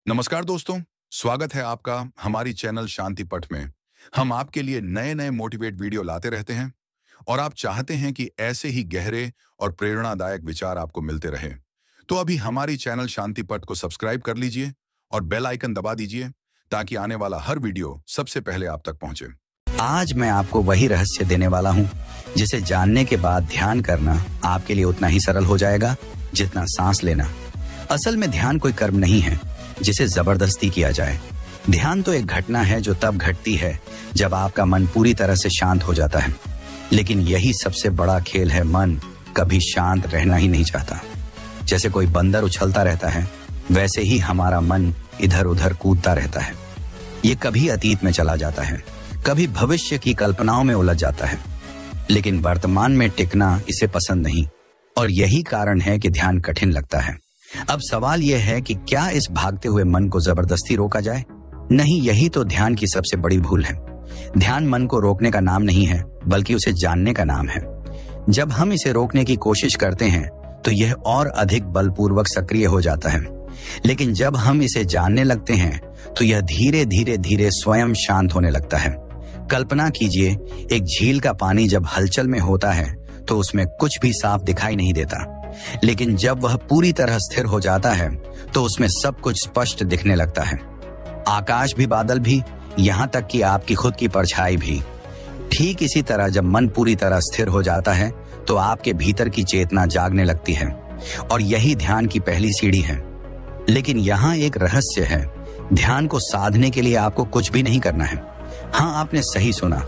नमस्कार दोस्तों, स्वागत है आपका हमारी चैनल शांति पथ में। हम आपके लिए नए नए मोटिवेट वीडियो लाते रहते हैं और आप चाहते हैं कि ऐसे ही गहरे और प्रेरणादायक विचार आपको मिलते रहे। तो अभी हमारी चैनल शांति पथ को सब्सक्राइब कर लीजिए और बेल आइकन दबा दीजिए ताकि आने वाला हर वीडियो सबसे पहले आप तक पहुंचे। आज मैं आपको वही रहस्य देने वाला हूं जिसे जानने के बाद ध्यान करना आपके लिए उतना ही सरल हो जाएगा जितना सांस लेना। असल में ध्यान कोई कर्म नहीं है जिसे जबरदस्ती किया जाए। ध्यान तो एक घटना है जो तब घटती है जब आपका मन पूरी तरह से शांत हो जाता है। लेकिन यही सबसे बड़ा खेल है, मन कभी शांत रहना ही नहीं चाहता। जैसे कोई बंदर उछलता रहता है, वैसे ही हमारा मन इधर उधर कूदता रहता है। ये कभी अतीत में चला जाता है, कभी भविष्य की कल्पनाओं में उलझ जाता है, लेकिन वर्तमान में टिकना इसे पसंद नहीं। और यही कारण है कि ध्यान कठिन लगता है। अब सवाल यह है कि क्या इस भागते हुए मन को जबरदस्ती रोका जाए? नहीं, यही तो ध्यान की सबसे बड़ी भूल है। ध्यान मन को रोकने का नाम नहीं है, बल्कि उसे जानने का नाम है। जब हम इसे रोकने की कोशिश करते हैं तो यह और अधिक बलपूर्वक सक्रिय हो जाता है, लेकिन जब हम इसे जानने लगते हैं तो यह धीरे धीरे धीरे स्वयं शांत होने लगता है। कल्पना कीजिए, एक झील का पानी जब हलचल में होता है तो उसमें कुछ भी साफ दिखाई नहीं देता, लेकिन जब वह पूरी तरह स्थिर हो जाता है तो उसमें सब कुछ स्पष्ट दिखने लगता है। आकाश भी, बादल भी, यहाँ तक कि आपकी खुद की परछाई भी। ठीक इसी तरह जब मन पूरी तरह स्थिर हो जाता है तो आपके भीतर की चेतना जागने लगती है, और यही ध्यान की पहली सीढ़ी है। लेकिन यहाँ एक रहस्य है, ध्यान को साधने के लिए आपको कुछ भी नहीं करना है। हाँ, आपने सही सुना।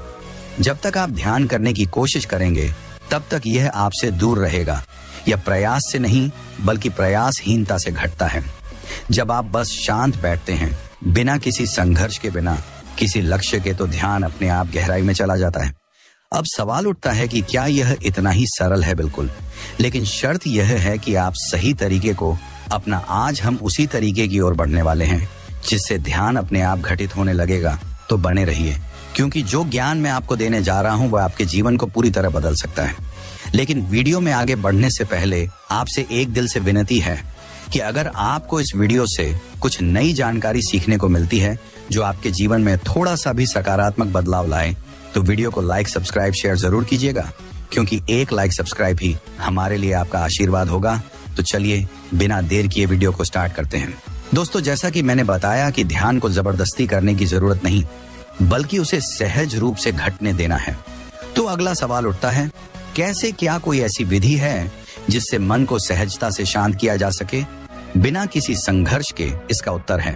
जब तक आप ध्यान करने की कोशिश करेंगे तब तक यह आपसे दूर रहेगा। यह प्रयास से नहीं बल्कि प्रयासहीनता से घटता है। जब आप बस शांत बैठते हैं, बिना किसी संघर्ष के, बिना किसी लक्ष्य के, तो ध्यान अपने आप गहराई में चला जाता है। अब सवाल उठता है कि क्या यह इतना ही सरल है? बिल्कुल, लेकिन शर्त यह है कि आप सही तरीके को अपना। आज हम उसी तरीके की ओर बढ़ने वाले हैं जिससे ध्यान अपने आप घटित होने लगेगा। तो बने रहिए, क्योंकि जो ज्ञान मैं आपको देने जा रहा हूं वह आपके जीवन को पूरी तरह बदल सकता है। लेकिन वीडियो में आगे बढ़ने से पहले आपसे एक दिल से विनती है कि अगर आपको इस वीडियो से कुछ नई जानकारी सीखने को मिलती है जो आपके जीवन में थोड़ा सा भी सकारात्मक बदलाव लाए, तो वीडियो को लाइक, सब्सक्राइब, शेयर जरूर कीजिएगा, क्योंकि एक लाइक, सब्सक्राइब ही हमारे लिए आपका आशीर्वाद होगा। तो चलिए बिना देर किए वीडियो को स्टार्ट करते हैं। दोस्तों, जैसा कि मैंने बताया कि ध्यान को जबरदस्ती करने की जरूरत नहीं, बल्कि उसे सहज रूप से घटने देना है। तो अगला सवाल उठता है, कैसे? क्या कोई ऐसी विधि है जिससे मन को सहजता से शांत किया जा सके बिना किसी संघर्ष के? इसका उत्तर है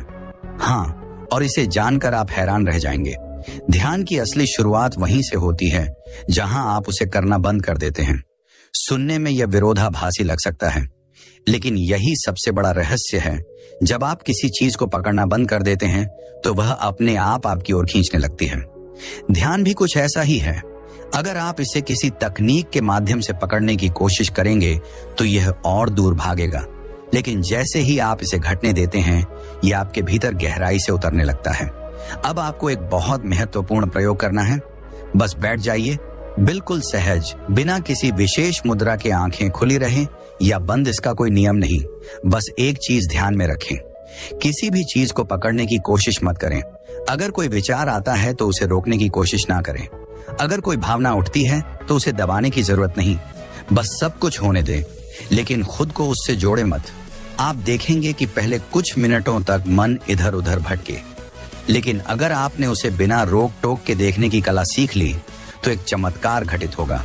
हाँ, और इसे जानकर आप हैरान रह जाएंगे। ध्यान की असली शुरुआत वहीं से होती है जहां आप उसे करना बंद कर देते हैं। सुनने में यह विरोधाभासी लग सकता है, लेकिन यही सबसे बड़ा रहस्य है। जब आप किसी चीज को पकड़ना बंद कर देते हैं तो वह अपने आप आपकी ओर खींचने लगती है। ध्यान भी कुछ ऐसा ही है। अगर आप इसे किसी तकनीक के माध्यम से पकड़ने की कोशिश करेंगे तो यह और दूर भागेगा, लेकिन जैसे ही आप इसे घटने देते हैं यह आपके भीतर गहराई से उतरने लगता है। अब आपको एक बहुत महत्वपूर्ण प्रयोग करना है। बस बैठ जाइए, बिल्कुल सहज, बिना किसी विशेष मुद्रा के। आंखें खुली रहें या बंद, इसका कोई नियम नहीं। बस एक चीज ध्यान में रखें, किसी भी चीज को पकड़ने की कोशिश मत करें। अगर कोई विचार आता है तो उसे रोकने की कोशिश ना करें। अगर कोई भावना उठती है तो उसे दबाने की जरूरत नहीं, बस सब कुछ होने दें, लेकिन खुद को उससे जोड़े मत। आप देखेंगे कि पहले कुछ मिनटों तक मन इधर उधर भटके, लेकिन अगर आपने उसे बिना रोक टोक के देखने की कला सीख ली तो एक चमत्कार घटित होगा।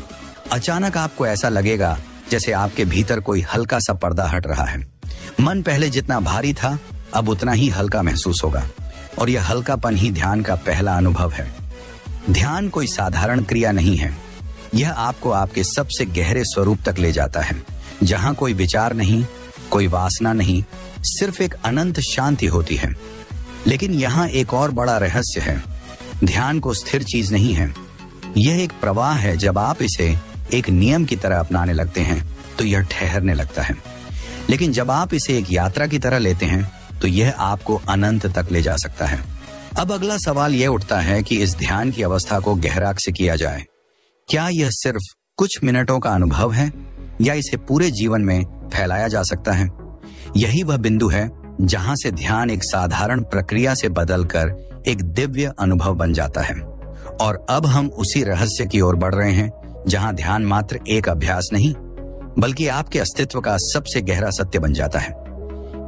अचानक आपको ऐसा लगेगा जैसे आपके भीतर कोई हल्का सा पर्दा हट रहा है। मन पहले जितना भारी था अब उतना ही हल्का महसूस होगा, और यह हल्कापन ही ध्यान का पहला अनुभव है। ध्यान कोई साधारण क्रिया नहीं है, यह आपको आपके सबसे गहरे स्वरूप तक ले जाता है, जहां कोई विचार नहीं, कोई वासना नहीं, सिर्फ एक अनंत शांति होती है। लेकिन यहाँ एक और बड़ा रहस्य है, ध्यान को स्थिर चीज नहीं है, यह एक प्रवाह है। जब आप इसे एक नियम की तरह अपनाने लगते हैं तो यह ठहरने लगता है, लेकिन जब आप इसे एक यात्रा की तरह लेते हैं तो यह आपको अनंत तक ले जा सकता है। अब अगला सवाल यह उठता है कि इस ध्यान की अवस्था को गहरा से किया जाए। क्या यह सिर्फ कुछ मिनटों का अनुभव है या इसे पूरे जीवन में फैलाया जा सकता है? यही वह बिंदु है जहां से ध्यान एक साधारण प्रक्रिया से बदलकर एक दिव्य अनुभव बन जाता है। और अब हम उसी रहस्य की ओर बढ़ रहे हैं जहां ध्यान मात्र एक अभ्यास नहीं बल्कि आपके अस्तित्व का सबसे गहरा सत्य बन जाता है।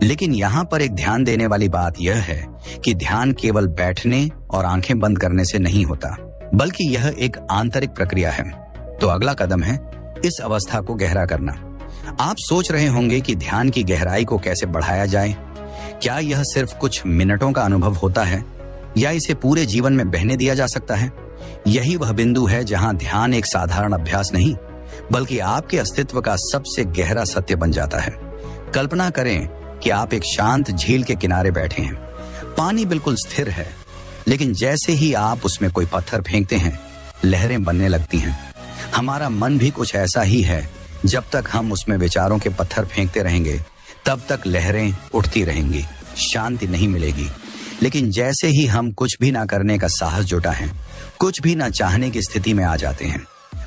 लेकिन यहाँ पर एक ध्यान देने वाली बात यह है कि ध्यान केवल बैठने और आंखें बंद करने से नहीं होता, बल्कि यह एक आंतरिक प्रक्रिया है। तो अगला कदम है इस अवस्था को गहरा करना। आप सोच रहे होंगे कि ध्यान की गहराई को कैसे बढ़ाया जाए। क्या यह सिर्फ कुछ मिनटों का अनुभव होता है या इसे पूरे जीवन में बहने दिया जा सकता है? यही वह बिंदु है जहां ध्यान एक साधारण अभ्यास नहीं बल्कि आपके अस्तित्व का सबसे गहरा सत्य बन जाता है। कल्पना करें कि आप एक शांत झील के किनारे बैठे हैं। पानी बिल्कुल स्थिर है, लेकिन जैसे ही आप उसमें कोई पत्थर फेंकते हैं, लहरें बनने लगती हैं। हमारा मन भी कुछ ऐसा ही है। जब तक हम उसमें विचारों के पत्थर फेंकते रहेंगे, तब तक लहरें उठती रहेंगी, शांति नहीं मिलेगी। लेकिन जैसे ही हम कुछ भी ना करने का साहस जुटा है, कुछ भी ना चाहने की स्थिति में आ जाते हैं,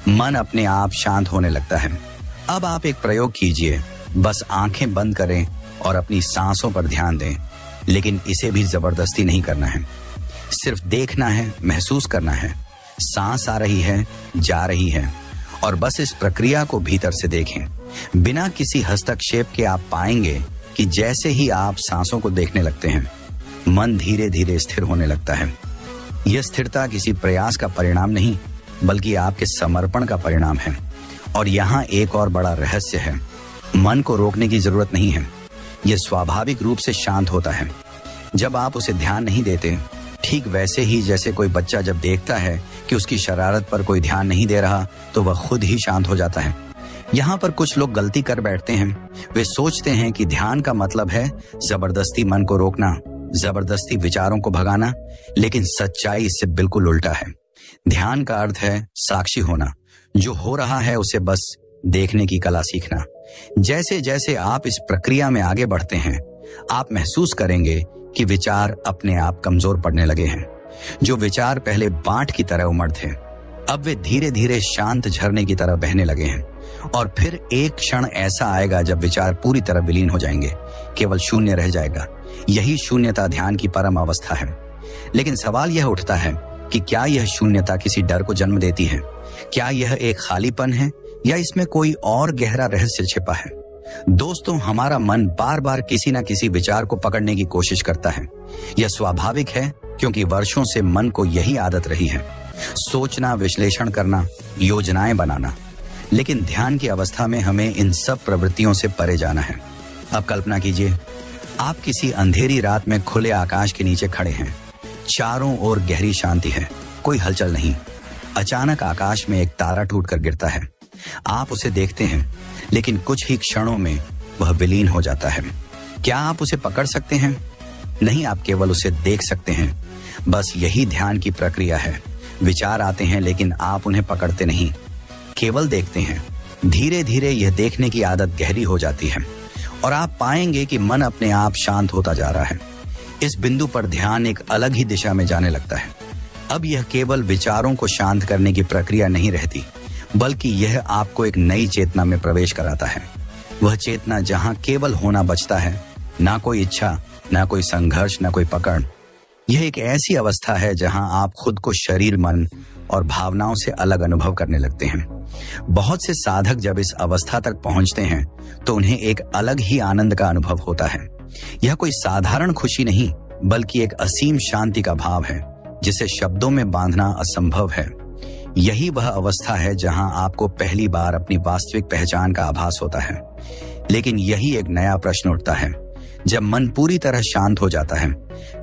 मन अपने आप शांत होने लगता है। अब आप एक प्रयोग कीजिए, बस आंखें बंद करें और अपनी सांसों पर ध्यान दें। लेकिन इसे भी जबरदस्ती नहीं करना है, सिर्फ देखना है, महसूस करना है। सांस आ रही है, जा रही है, और बस इस प्रक्रिया को भीतर से देखें। बिना किसी हस्तक्षेप के आप पाएंगे कि जैसे ही आप सांसों को देखने लगते हैं, मन धीरे धीरे स्थिर होने लगता है। यह स्थिरता किसी प्रयास का परिणाम नहीं बल्कि आपके समर्पण का परिणाम है। और यहाँ एक और बड़ा रहस्य है, मन को रोकने की जरूरत नहीं है। यह स्वाभाविक रूप से शांत होता है जब आप उसे ध्यान नहीं देते। ठीक वैसे ही जैसे कोई बच्चा जब देखता है कि उसकी शरारत पर कोई ध्यान नहीं दे रहा, तो वह खुद ही शांत हो जाता है। यहाँ पर कुछ लोग गलती कर बैठते हैं। वे सोचते हैं कि ध्यान का मतलब है जबरदस्ती मन को रोकना, जबरदस्ती विचारों को भगाना। लेकिन सच्चाई इससे बिल्कुल उल्टा है। ध्यान का अर्थ है साक्षी होना, जो हो रहा है उसे बस देखने की कला सीखना। जैसे जैसे आप इस प्रक्रिया में आगे बढ़ते हैं, आप महसूस करेंगे कि विचार अपने आप कमजोर पड़ने लगे हैं। जो विचार पहले बांट की तरह उमड़ थे, अब वे धीरे धीरे शांत झरने की तरह बहने लगे हैं। और फिर एक क्षण ऐसा आएगा जब विचार पूरी तरह विलीन हो जाएंगे, केवल शून्य रह जाएगा। यही शून्यता ध्यान की परम अवस्था है। लेकिन सवाल यह उठता है कि क्या यह शून्यता किसी डर को जन्म देती है? क्या यह एक खालीपन है या इसमें कोई और गहरा रहस्य छिपा है? दोस्तों, हमारा मन बार बार किसी न किसी विचार को पकड़ने की कोशिश करता है। यह स्वाभाविक है क्योंकि वर्षों से मन को यही आदत रही है, सोचना, विश्लेषण करना, योजनाएं बनाना। लेकिन ध्यान की अवस्था में हमें इन सब प्रवृत्तियों से परे जाना है। अब कल्पना कीजिए, आप किसी अंधेरी रात में खुले आकाश के नीचे खड़े हैं। चारों ओर गहरी शांति है, कोई हलचल नहीं। अचानक आकाश में एक तारा टूटकर गिरता है। आप उसे देखते हैं, लेकिन कुछ ही क्षणों में वह विलीन हो जाता है। क्या आप उसे पकड़ सकते हैं? नहीं, आप केवल उसे देख सकते हैं। बस यही ध्यान की प्रक्रिया है। विचार आते हैं लेकिन आप उन्हें पकड़ते नहीं, केवल देखते हैं। धीरे धीरे यह देखने की आदत गहरी हो जाती है और आप पाएंगे कि मन अपने आप शांत होता जा रहा है। इस बिंदु पर ध्यान एक अलग ही दिशा में जाने लगता है। अब यह केवल विचारों को शांत करने की प्रक्रिया नहीं रहती, बल्कि यह आपको एक नई चेतना में प्रवेश कराता है। वह चेतना जहां केवल होना बचता है, ना कोई इच्छा, ना कोई संघर्ष, ना कोई पकड़। यह एक ऐसी अवस्था है जहां आप खुद को शरीर, मन और भावनाओं से अलग अनुभव करने लगते हैं। बहुत से साधक जब इस अवस्था तक पहुंचते हैं तो उन्हें एक अलग ही आनंद का अनुभव होता है। यह कोई साधारण खुशी नहीं बल्कि एक असीम शांति का भाव है जिसे शब्दों में बांधना असंभव है। यही वह अवस्था है जहां आपको पहली बार अपनी वास्तविक पहचान का आभास होता है। लेकिन यही एक नया प्रश्न उठता है। जब मन पूरी तरह शांत हो जाता है,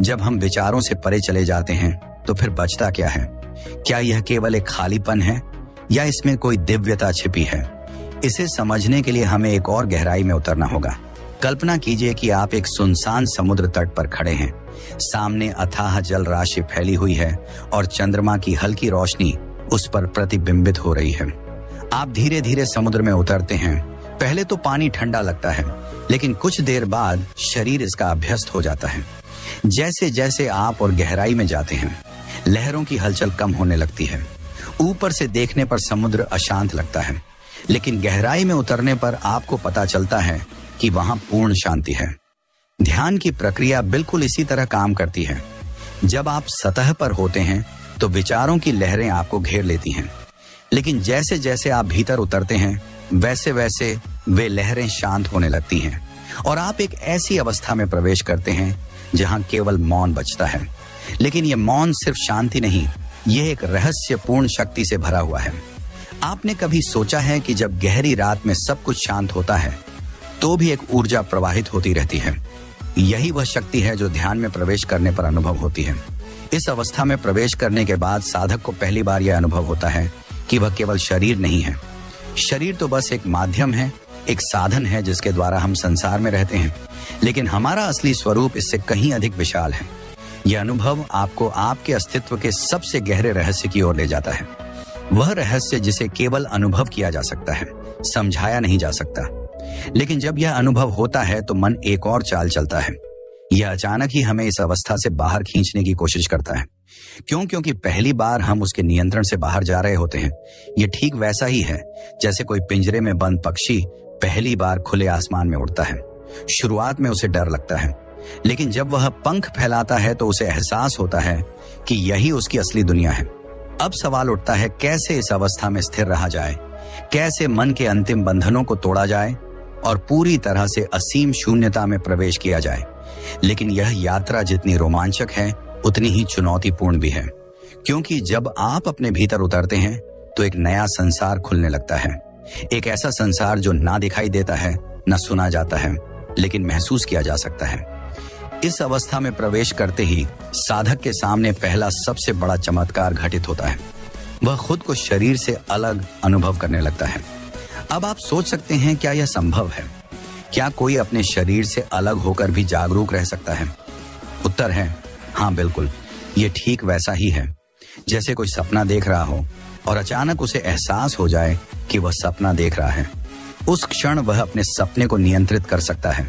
जब हम विचारों से परे चले जाते हैं, तो फिर बचता क्या है? क्या यह केवल एक खालीपन है या इसमें कोई दिव्यता छिपी है? इसे समझने के लिए हमें एक और गहराई में उतरना होगा। कल्पना कीजिए कि आप एक सुनसान समुद्र तट पर खड़े हैं। सामने अथाह जल राशि फैली हुई है और चंद्रमा की हल्की रोशनी उस पर प्रतिबिंबित हो रही है। आप धीरे धीरे समुद्र में उतरते हैं। पहले तो पानी ठंडा लगता है, लेकिन कुछ देर बाद शरीर इसका अभ्यस्त हो जाता है। जैसे जैसे आप और गहराई में जाते हैं, लहरों की हलचल कम होने लगती है। ऊपर से देखने पर समुद्र अशांत लगता है, लेकिन गहराई में उतरने पर आपको पता चलता है कि वहां पूर्ण शांति है। ध्यान की प्रक्रिया बिल्कुल इसी तरह काम करती है। जब आप सतह पर होते हैं तो विचारों की लहरें आपको घेर लेती हैं, लेकिन जैसे जैसे आप भीतर उतरते हैं वैसे वैसे वे लहरें शांत होने लगती हैं और आप एक ऐसी अवस्था में प्रवेश करते हैं जहां केवल मौन बचता है। लेकिन यह मौन सिर्फ शांति नहीं, यह एक रहस्यपूर्ण शक्ति से भरा हुआ है। आपने कभी सोचा है कि जब गहरी रात में सब कुछ शांत होता है तो भी एक ऊर्जा प्रवाहित होती रहती है? यही वह शक्ति है जो ध्यान में प्रवेश करने पर अनुभव होती है। इस अवस्था में प्रवेश करने के बाद साधक को पहली बार यह अनुभव होता है कि वह केवल शरीर नहीं है। शरीर तो बस एक माध्यम है, एक साधन है जिसके द्वारा हम संसार में रहते हैं, लेकिन हमारा असली स्वरूप इससे कहीं अधिक विशाल है। यह अनुभव आपको आपके अस्तित्व के सबसे गहरे रहस्य की ओर ले जाता है। वह रहस्य जिसे केवल अनुभव किया जा सकता है, समझाया नहीं जा सकता। लेकिन जब यह अनुभव होता है तो मन एक और चाल चलता है। यह अचानक ही हमें इस अवस्था से बाहर खींचने की कोशिश करता है। क्योंकि पहली बार हम उसके नियंत्रण से बाहर जा रहे होते हैं। यह ठीक वैसा ही है जैसे कोई पिंजरे में बंद पक्षी पहली बार खुले आसमान में उड़ता है। शुरुआत में उसे डर लगता है, लेकिन जब वह पंख फैलाता है तो उसे एहसास होता है कि यही उसकी असली दुनिया है। अब सवाल उठता है, कैसे इस अवस्था में स्थिर रहा जाए, कैसे मन के अंतिम बंधनों को तोड़ा जाए और पूरी तरह से असीम शून्यता में प्रवेश किया जाए। लेकिन यह यात्रा जितनी रोमांचक है उतनी ही चुनौतीपूर्ण भी है, क्योंकि जब आप अपने भीतर उतरते हैं तो एक नया संसार खुलने लगता है। एक ऐसा संसार जो ना दिखाई देता है, ना सुना जाता है, लेकिन महसूस किया जा सकता है। इस अवस्था में प्रवेश करते ही साधक के सामने पहला सबसे बड़ा चमत्कार घटित होता है। वह खुद को शरीर से अलग अनुभव करने लगता है। अब आप सोच सकते हैं, क्या यह संभव है? क्या कोई अपने शरीर से अलग होकर भी जागरूक रह सकता है? उत्तर है हाँ, बिल्कुल। ये ठीक वैसा ही है जैसे कोई सपना देख रहा हो और अचानक उसे एहसास हो जाए कि वह सपना देख रहा है। उस क्षण वह अपने सपने को नियंत्रित कर सकता है।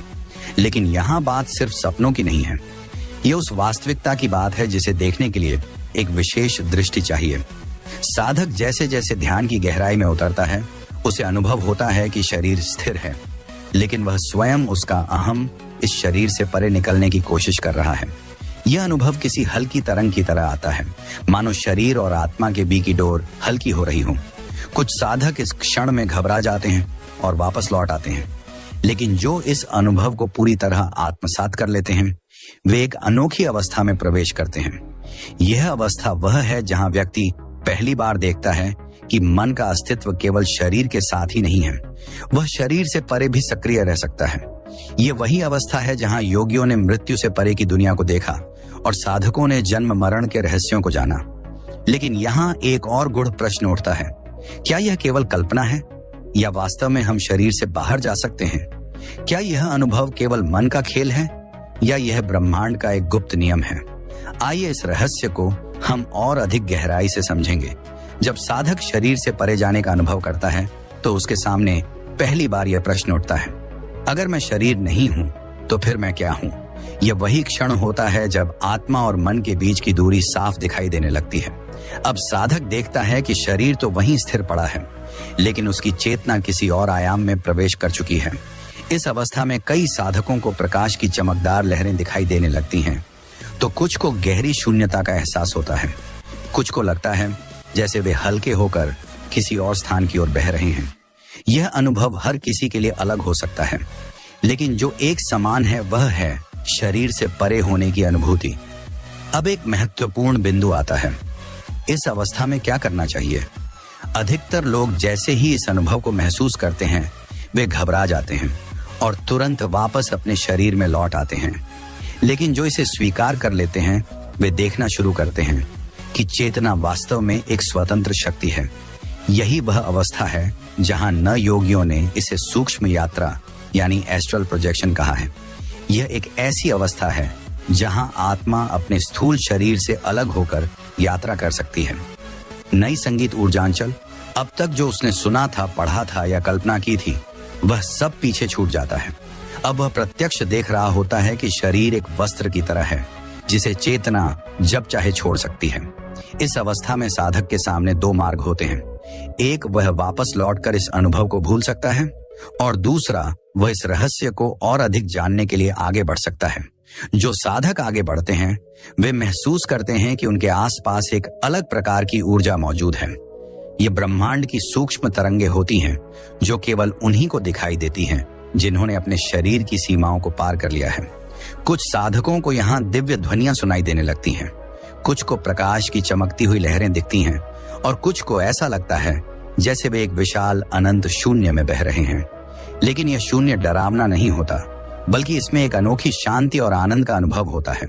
लेकिन यहाँ बात सिर्फ सपनों की नहीं है, ये उस वास्तविकता की बात है जिसे देखने के लिए एक विशेष दृष्टि चाहिए। साधक जैसे जैसे ध्यान की गहराई में उतरता है उसे अनुभव होता है कि शरीर स्थिर है, लेकिन वह स्वयं, उसका अहम, इस शरीर से परे निकलने की कोशिश कर रहा है। यह अनुभव किसी हल्की तरंग की तरह आता है, मानो शरीर और आत्मा के बीच की डोर हल्की हो रही हो। कुछ साधक इस क्षण में घबरा जाते हैं और वापस लौट आते हैं, लेकिन जो इस अनुभव को पूरी तरह आत्मसात कर लेते हैं वे एक अनोखी अवस्था में प्रवेश करते हैं। यह अवस्था वह है जहां व्यक्ति पहली बार देखता है कि मन का अस्तित्व केवल शरीर के साथ ही नहीं है, वह शरीर से परे भी सक्रिय रह सकता है। यह वही अवस्था है जहां योगियों ने मृत्यु से परे की दुनिया को देखा और साधकों ने जन्म मरण के रहस्यों को जाना। लेकिन यहाँ एक और गूढ़ प्रश्न उठता है, क्या यह केवल कल्पना है या वास्तव में हम शरीर से बाहर जा सकते हैं? क्या यह अनुभव केवल मन का खेल है या यह ब्रह्मांड का एक गुप्त नियम है? आइए इस रहस्य को हम और अधिक गहराई से समझेंगे। जब साधक शरीर से परे जाने का अनुभव करता है तो उसके सामने पहली बार यह प्रश्न उठता है, अगर मैं शरीर नहीं हूं तो फिर मैं क्या हूं? यह वही क्षण होता है जब आत्मा और मन के बीच की दूरी साफ दिखाई देने लगती है। अब साधक देखता है कि शरीर तो वहीं स्थिर पड़ा है, लेकिन उसकी चेतना किसी और आयाम में प्रवेश कर चुकी है। इस अवस्था में कई साधकों को प्रकाश की चमकदार लहरें दिखाई देने लगती हैं, तो कुछ को गहरी शून्यता का एहसास होता है, कुछ को लगता है जैसे वे हल्के होकर किसी और स्थान की ओर बह रहे हैं। यह अनुभव हर किसी के लिए अलग हो सकता है, लेकिन जो एक समान है वह है शरीर से परे होने की अनुभूति। अब एक महत्वपूर्ण बिंदु आता है, इस अवस्था में क्या करना चाहिए? अधिकतर लोग जैसे ही इस अनुभव को महसूस करते हैं वे घबरा जाते हैं और तुरंत वापस अपने शरीर में लौट आते हैं। लेकिन जो इसे स्वीकार कर लेते हैं वे देखना शुरू करते हैं कि चेतना वास्तव में एक स्वतंत्र शक्ति है। यही वह अवस्था है जहां न योगियों ने इसे सूक्ष्म यात्रा यानी एस्ट्रल प्रोजेक्शन कहा है। यह एक ऐसी अवस्था है जहां आत्मा अपने स्थूल शरीर से अलग होकर यात्रा कर सकती है। नई संगीत ऊर्जांचल, अब तक जो उसने सुना था, पढ़ा था या कल्पना की थी, वह सब पीछे छूट जाता है। अब वह प्रत्यक्ष देख रहा होता है कि शरीर एक वस्त्र की तरह है जिसे चेतना जब चाहे छोड़ सकती है। इस अवस्था में साधक के सामने दो मार्ग होते हैं। एक, वह वापस लौटकर इस अनुभव को भूल सकता है और दूसरा, वह इस रहस्य को और अधिक जानने के लिए आगे बढ़ सकता है। जो साधक आगे बढ़ते हैं वे महसूस करते हैं कि उनके आसपास एक अलग प्रकार की ऊर्जा मौजूद है। ये ब्रह्मांड की सूक्ष्म तरंगे होती हैं जो केवल उन्हीं को दिखाई देती हैं जिन्होंने अपने शरीर की सीमाओं को पार कर लिया है। कुछ साधकों को यहाँ दिव्य ध्वनियां सुनाई देने लगती हैं, कुछ को प्रकाश की चमकती हुई लहरें दिखती हैं और कुछ को ऐसा लगता है जैसे वे एक विशाल अनंत शून्य में बह रहे हैं। लेकिन यह शून्य डरावना नहीं होता, बल्कि इसमें एक अनोखी शांति और आनंद का अनुभव होता है।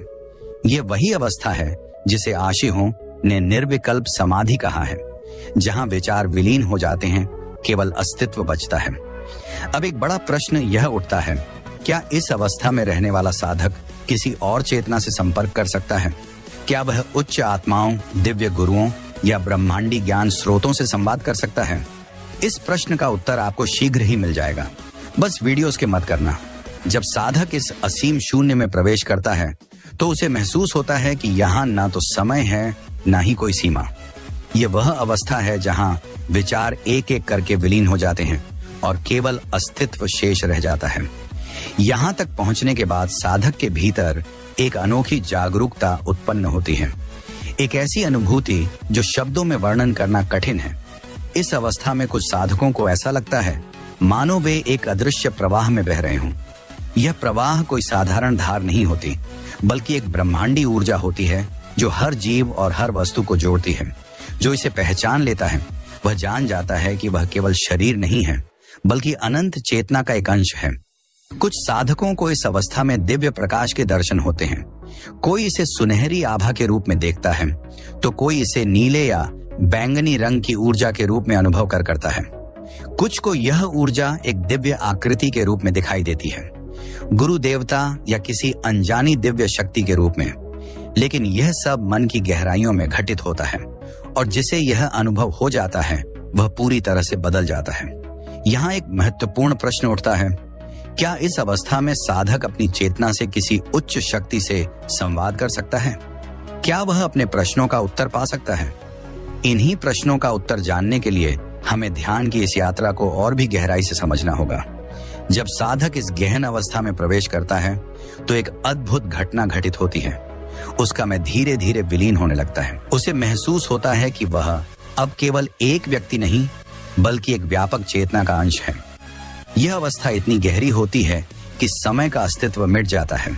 यह वही अवस्था है जिसे आशिहों ने निर्विकल्प समाधि कहा है, जहां विचार विलीन हो जाते हैं, केवल अस्तित्व बचता है। अब एक बड़ा प्रश्न यह उठता है, क्या इस अवस्था में रहने वाला साधक किसी और चेतना से संपर्क कर सकता है? क्या वह उच्च आत्माओं, दिव्य गुरुओं या ब्रह्मांडी ज्ञान स्रोतों से संवाद कर सकता है? इस प्रश्न का उत्तर आपको शीघ्र ही मिल जाएगा। बस वीडियो स्किप मत करना। जब साधक इस असीम शून्य में प्रवेश करता है तो उसे महसूस होता है कि यहाँ ना तो समय है ना ही कोई सीमा। ये वह अवस्था है जहां विचार एक एक करके विलीन हो जाते हैं और केवल अस्तित्व शेष रह जाता है। यहां तक पहुंचने के बाद साधक के भीतर एक अनोखी जागरूकता उत्पन्न होती है, एक ऐसी अनुभूति जो शब्दों में वर्णन करना कठिन है। इस अवस्था में कुछ साधकों को ऐसा लगता है मानो वे एक अदृश्य प्रवाह में बह रहे हों। यह प्रवाह कोई साधारण धार नहीं होती, बल्कि एक ब्रह्मांडी ऊर्जा होती है जो हर जीव और हर वस्तु को जोड़ती है। जो इसे पहचान लेता है वह जान जाता है कि वह केवल शरीर नहीं है, बल्कि अनंत चेतना का एक अंश है। कुछ साधकों को इस अवस्था में दिव्य प्रकाश के दर्शन होते हैं। कोई इसे सुनहरी आभा के रूप में देखता है तो कोई इसे नीले या बैंगनी रंग की ऊर्जा के रूप में अनुभव करता है। कुछ को यह ऊर्जा एक दिव्य आकृति के रूप में दिखाई देती है, गुरु देवता या किसी अनजानी दिव्य शक्ति के रूप में। लेकिन यह सब मन की गहराइयों में घटित होता है और जिसे यह अनुभव हो जाता है वह पूरी तरह से बदल जाता है। यहाँ एक महत्वपूर्ण प्रश्न उठता है, क्या इस अवस्था में साधक अपनी चेतना से किसी उच्च शक्ति से संवाद कर सकता है? क्या वह अपने प्रश्नों का उत्तर पा सकता है? इन्हीं प्रश्नों का उत्तर जानने के लिए हमें ध्यान की इस यात्रा को और भी गहराई से समझना होगा। जब साधक इस गहन अवस्था में प्रवेश करता है तो एक अद्भुत घटना घटित होती है। उसका मैं धीरे धीरे विलीन होने लगता है। उसे महसूस होता है कि वह अब केवल एक व्यक्ति नहीं, बल्कि एक व्यापक चेतना का अंश है। यह अवस्था इतनी गहरी होती है कि समय का अस्तित्व मिट जाता है।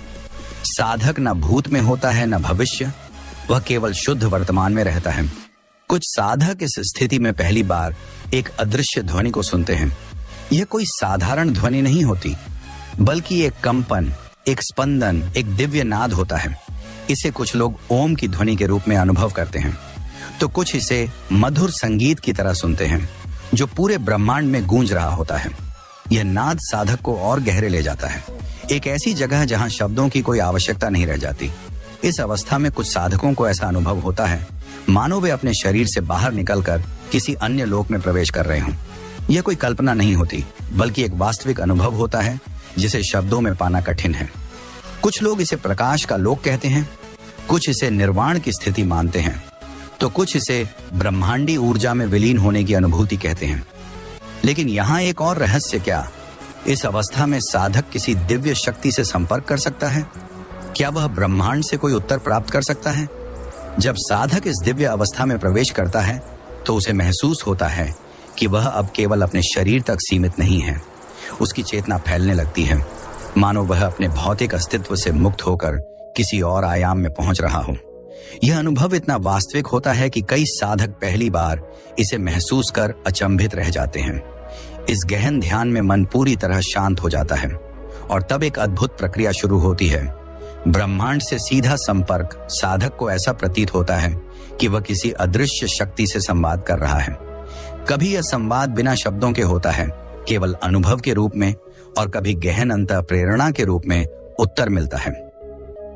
साधक न भूत में होता है न भविष्य, वह केवल शुद्ध वर्तमान में रहता है। कुछ साधक इस स्थिति में पहली बार एक अदृश्य ध्वनि को सुनते हैं। यह कोई साधारण ध्वनि नहीं होती, बल्कि एक कंपन, एक स्पंदन, एक दिव्य नाद होता है। इसे कुछ लोग ओम की ध्वनि के रूप में अनुभव करते हैं, तो कुछ इसे मधुर संगीत की तरह सुनते हैं जो पूरे ब्रह्मांड में गूंज रहा होता है। यह नाद साधक को और गहरे ले जाता है, एक ऐसी जगह जहां शब्दों की कोई आवश्यकता नहीं रह जाती। इस अवस्था में कुछ साधकों को ऐसा अनुभव होता है मानो वे अपने शरीर से बाहर निकलकर किसी अन्य लोक में प्रवेश कर रहे हों। यह कोई कल्पना नहीं होती, बल्कि एक वास्तविक अनुभव होता है जिसे शब्दों में पाना कठिन है। कुछ लोग इसे प्रकाश का लोक कहते हैं, कुछ इसे निर्वाण की स्थिति मानते हैं, तो कुछ इसे ब्रह्मांडी ऊर्जा में विलीन होने की अनुभूति कहते हैं। लेकिन यहाँ एक और रहस्य, क्या इस अवस्था में साधक किसी दिव्य शक्ति से संपर्क कर सकता है? क्या वह ब्रह्मांड से कोई उत्तर प्राप्त कर सकता है? जब साधक इस दिव्य अवस्था में प्रवेश करता है तो उसे महसूस होता है कि वह अब केवल अपने शरीर तक सीमित नहीं है। उसकी चेतना फैलने लगती है, मानो वह अपने भौतिक अस्तित्व से मुक्त होकर किसी और आयाम में पहुंच रहा हो। यह अनुभव इतना वास्तविक होता है कि कई साधक पहली बार इसे महसूस कर अचंभित रह जाते हैं। इस गहन ध्यान में मन पूरी तरह शांत हो जाता है और तब एक अद्भुत प्रक्रिया शुरू होती है। ब्रह्मांड से सीधा संपर्क साधक को ऐसा प्रतीत होता है कि वह किसी अदृश्य शक्ति से संवाद कर रहा है। कभी यह संवाद बिना शब्दों के होता है, केवल अनुभव के रूप में, और कभी गहन अंतः प्रेरणा के रूप में उत्तर मिलता है।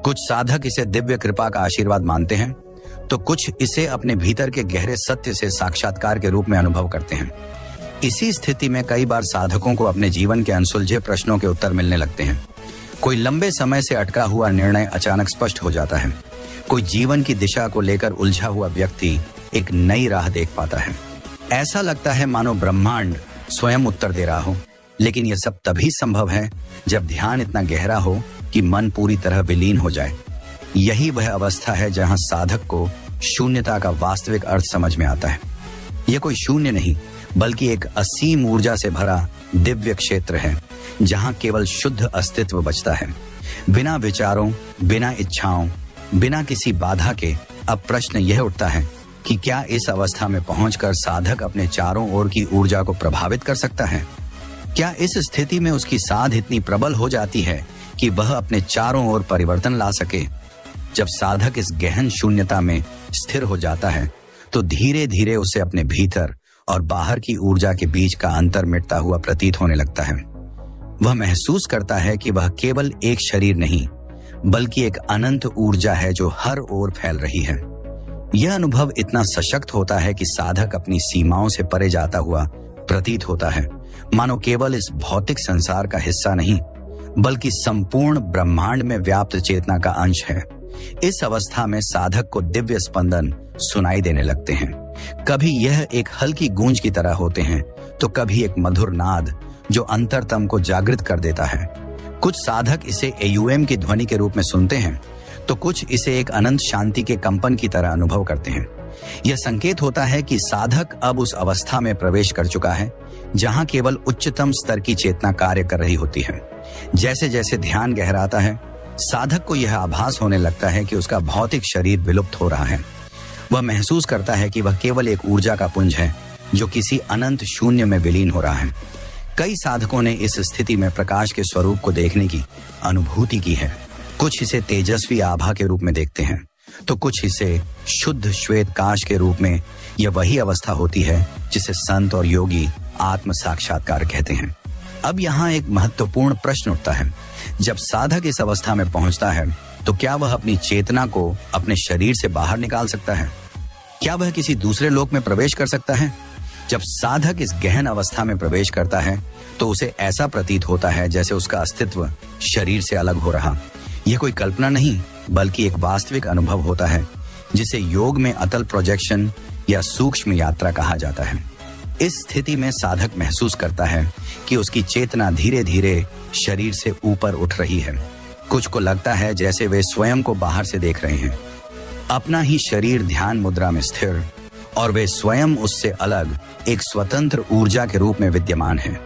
कुछ साधक इसे दिव्य कृपा का आशीर्वाद मानते हैं, तो कुछ इसे अपने भीतर के गहरे सत्य से साक्षात्कार के रूप में अनुभव करते हैं। इसी स्थिति में कई बार साधकों को अपने जीवन के अनसुलझे प्रश्नों के उत्तर मिलने लगते हैं। कोई लंबे समय से अटका हुआ निर्णय अचानक स्पष्ट हो जाता है। कोई जीवन की दिशा को लेकर उलझा हुआ व्यक्ति एक नई राह देख पाता है। ऐसा लगता है मानो ब्रह्मांड स्वयं उत्तर दे रहा हो। लेकिन यह सब तभी संभव है जब ध्यान इतना गहरा हो कि मन पूरी तरह विलीन हो जाए। यही वह अवस्था है जहां साधक को शून्यता का वास्तविक अर्थ समझ में आता है। यह कोई शून्य नहीं, बल्कि एक असीम ऊर्जा से भरा दिव्य क्षेत्र है, जहां केवल शुद्ध अस्तित्व बचता है, बिना विचारों, बिना इच्छाओं, बिना किसी बाधा के। अब प्रश्न यह उठता है कि क्या इस अवस्था में पहुंचकर साधक अपने चारों ओर की ऊर्जा को प्रभावित कर सकता है? क्या इस स्थिति में उसकी साध इतनी प्रबल हो जाती है कि वह अपने चारों ओर परिवर्तन ला सके? जब साधक इस गहन शून्यता में स्थिर हो जाता है तो धीरे धीरे उसे अपने भीतर और बाहर की ऊर्जा के बीच का अंतर मिटता हुआ प्रतीत होने लगता है। वह महसूस करता है कि वह केवल एक शरीर नहीं, बल्कि एक अनंत ऊर्जा है जो हर ओर फैल रही है। यह अनुभव इतना सशक्त होता है कि साधक अपनी सीमाओं से परे जाता हुआ प्रतीत होता है, मानो केवल इस भौतिक संसार का हिस्सा नहीं, बल्कि संपूर्ण ब्रह्मांड में व्याप्त चेतना का अंश है। इस अवस्था में साधक को दिव्य स्पंदन सुनाई देने लगते हैं। कभी यह एक हल्की गूंज की तरह होते हैं, तो कभी एक मधुर नाद जो अंतरतम को जागृत कर देता है। कुछ साधक इसे एयूएम की ध्वनि के रूप में सुनते हैं, तो कुछ इसे एक अनंत शांति के कंपन की तरह अनुभव करते हैं। यह संकेत होता है कि साधक अब उस अवस्था में प्रवेश कर चुका है जहां केवल उच्चतम स्तर की चेतना कार्य कर रही होती है। जैसे जैसे ध्यान गहराता है, साधक को यह आभास होने लगता है कि उसका भौतिक शरीर विलुप्त हो रहा है। वह महसूस करता है कि वह केवल एक ऊर्जा का पुंज है जो किसी अनंत शून्य में विलीन हो रहा है। कई साधकों ने इस स्थिति में प्रकाश के स्वरूप को देखने की अनुभूति की है। कुछ इसे तेजस्वी आभा के रूप में देखते हैं, तो कुछ इसे शुद्ध श्वेत काश के रूप में। यह वही अवस्था होती है जिसे संत और योगी आत्म साक्षात्कार कहते हैं। अब यहाँ एक महत्वपूर्ण प्रश्न उठता है। जब साधक इस अवस्था में पहुंचता है, तो क्या वह अपनी चेतना को अपने शरीर से बाहर निकाल सकता है? क्या वह किसी दूसरे लोक में प्रवेश कर सकता है? जब साधक इस गहन अवस्था में प्रवेश करता है, तो उसे ऐसा प्रतीत होता है जैसे उसका अस्तित्व शरीर से अलग हो रहा। यह कोई कल्पना नहीं, बल्कि एक वास्तविक अनुभव होता है, जिसे योग में अतल प्रोजेक्शन या सूक्ष्म यात्रा कहा जाता है। इस स्थिति में साधक महसूस करता है कि उसकी चेतना धीरे धीरे शरीर से ऊपर उठ रही है। कुछ को लगता है जैसे वे स्वयं को बाहर से देख रहे हैं, अपना ही शरीर ध्यान मुद्रा में स्थिर, और वे स्वयं उससे अलग एक स्वतंत्र ऊर्जा के रूप में विद्यमान है।